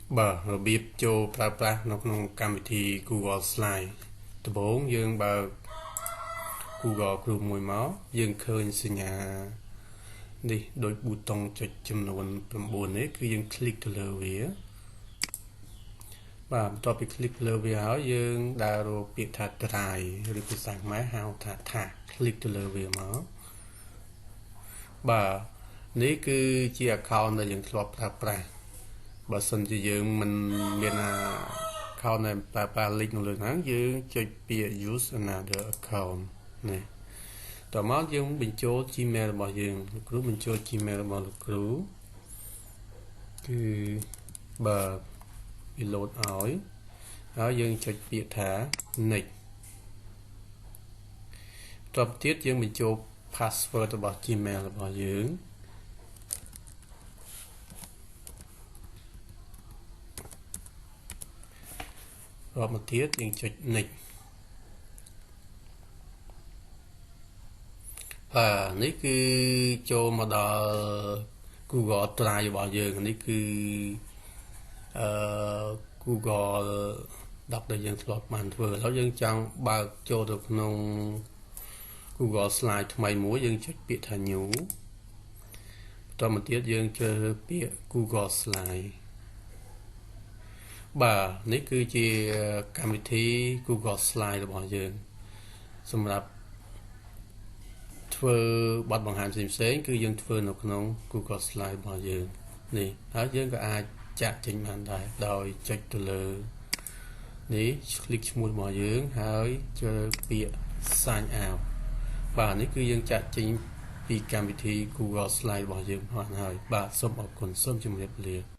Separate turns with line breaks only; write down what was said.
របៀបចូលប្រើប្រាស់នៅក្នុងកម្មវិធី Google Slide ដំបូងយើងបើក Google Chrome មួយមកយើងឃើញសញ្ញានេះដូចប៊ូតុងចុចចំនួន9នេះគឺយើងคลิกទៅលើវាបន្ទាប់ពីคลิกលើវាហើយយើងដើររកពាក្យថា Drive ឬភាសាខ្មែរហៅថាคลิกទៅលើវាមកនេះគឺជា account ដែលយើងធ្លាប់ប្រើប្រាស់បើសិនជាយើងមិនមាន account ដែលប្រើប្រាស់ link នៅលើហ្នឹងយើងចុចពាក្យ use another account នេះតោះមកយើងបញ្ចូល Gmail របស់យើងលោកគ្រូបញ្ចូល Gmail របស់លោកគ្រូគឺបើវា load ឲ្យហើយយើងចុចពាក្យថា next តបទៀតយើងបញ្ចូល password របស់ Gmail របស់យើងរាប់មកទៀតយើងចុច next នេះគឺចូលមកដល់ Google Drive របស់យើងនេះគឺ Google Doc ដែលយើងធ្លាប់បានធ្វើឥឡូវយើងចង់បើកចូលទៅក្នុង Google Slide ថ្មីមួយយើងចុចពាក្យថា new បន្តមកទៀតយើងជ្រើសរើសពាក្យ Google Slide នេះគឺជាកម្មវិធី Google Slide របស់យើងសម្រាប់ធ្វើបទបង្ហាញផ្សេងៗគឺយើងធ្វើនៅក្នុង Google Slide របស់យើងនេះហើយយើងក៏អាចចាក់ចេញបានដែរដោយចុចទៅលើនេះคลิกឈ្មោះរបស់យើងហើយជ្រើសពាក្យ sign out នេះគឺយើងចាក់ចេញពីកម្មវិធី Google Slide របស់យើងហើយសូមអរគុណសូមជម្រាបលា